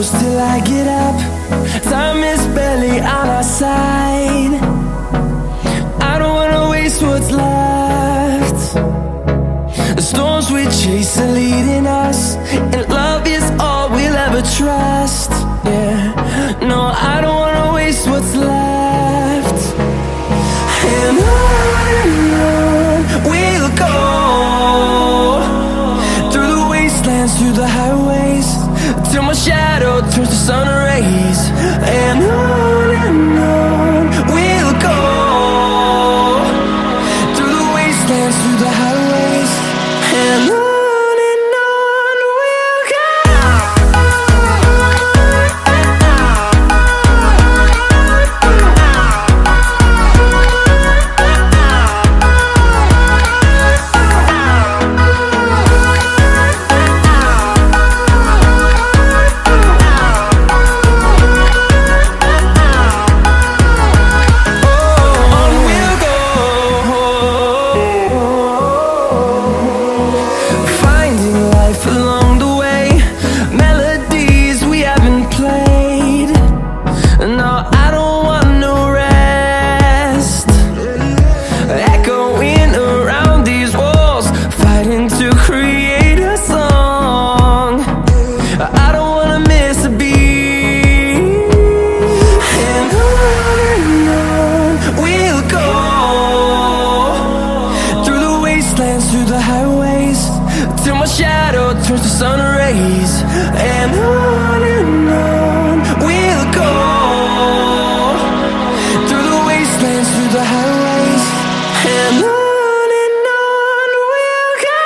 close till I get up. Time is barely on our side. I don't wanna waste what's left. The storms we chase are leading us, and love is all we'll ever trust. Yeah, no, I don't wanna waste what's left. And on we'll go, through the wastelands, through the highways, till my shadow turns to sun rays. And on we'll go, through the wastelands, through the highways, and on we'll go. Through the highways, till my shadow turns to sun rays. And on we'll go, through the wastelands, through the highways, and on we'll go.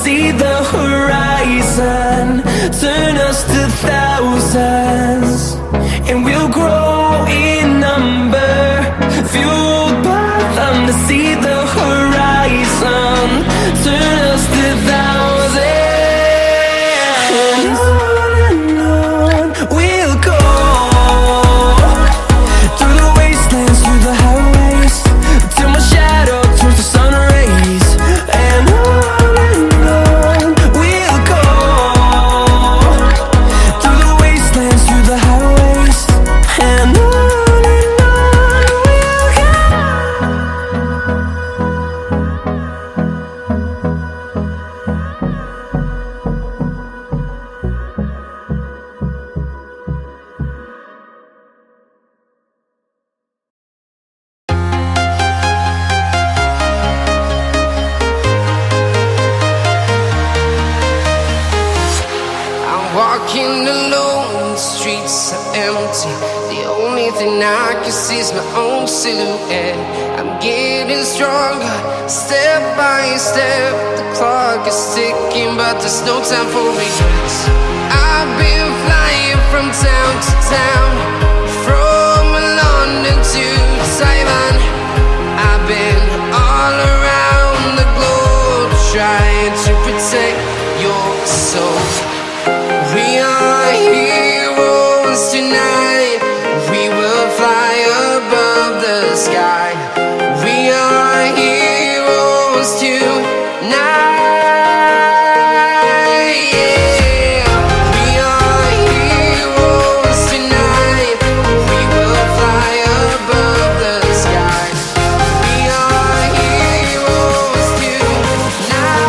See the horizon, turn us to thousands, and we'll grow in number, fueled by them. To see the horizon, turn us to thousands, and on we'll go, through the wastelands, through the highways, till my shadow turns to sun rays. And walking alone, the streets are empty. The only thing I can see is my own silhouette. I'm getting stronger, step by step. The clock is ticking, but there's no time for regrets. I've been flying from town to town, from London to Taiwan. I've been all around the globe, trying to protect your soul. We are heroes tonight. We will fly above the sky. We are heroes tonight. Yeah. We are heroes tonight. We will fly above the sky. We are heroes tonight.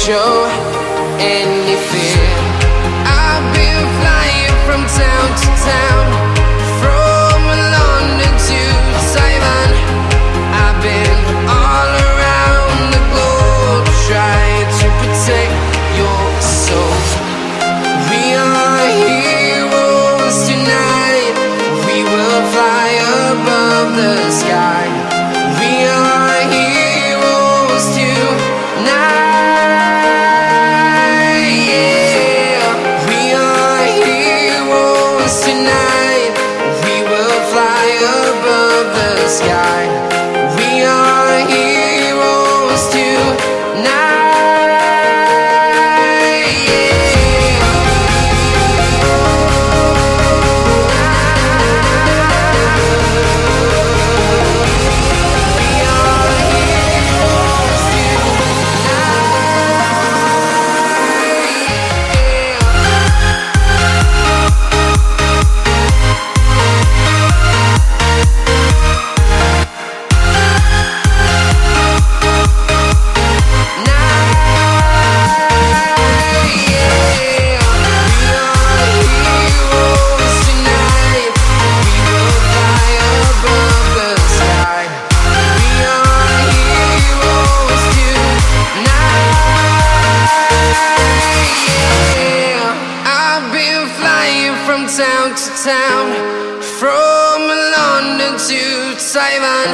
Show any fear. I've been flying from town to town, from London to town to town, from London to Taiwan.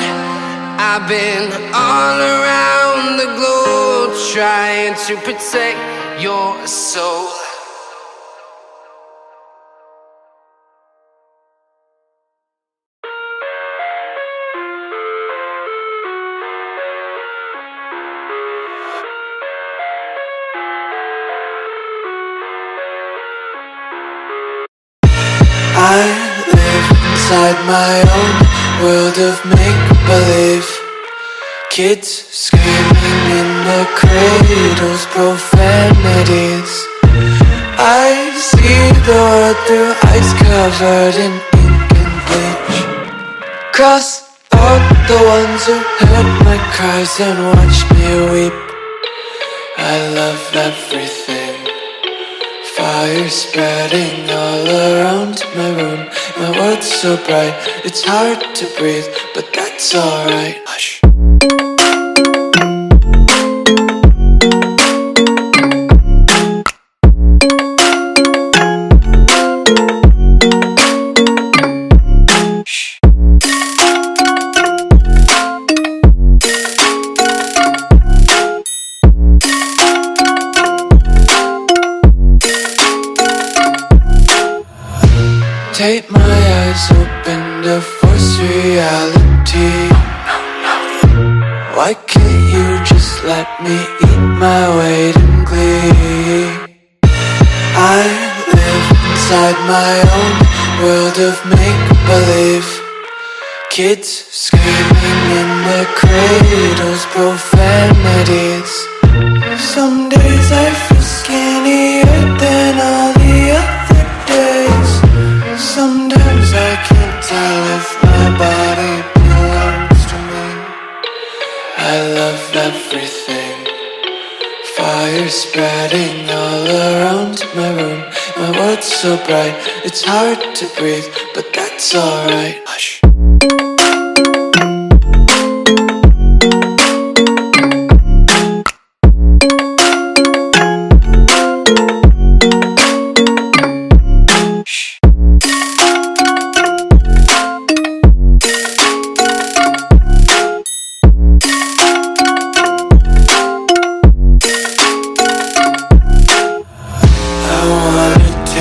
I've been all around the globe trying to protect your soul. I live inside my own world of make-believe. Kids screaming in the cradles, profanities. I see the world through ice covered in ink and bleach. Cross out the ones who heard my cries and watched me weep. I love everything. Fire spreading all around my room. My world's so bright, it's hard to breathe, but that's alright. Hush. Take my eyes open to force reality. Why can't you just let me eat my weight in glee? I live inside my own world of make-believe. Kids screaming in their cradles, profanities. Some days I feel skinnier than all the other days. Sometimes I can't tell if my body belongs to me. I love everything. Fire spreading all around my room. My world's so bright, it's hard to breathe, but that's alright. Hush.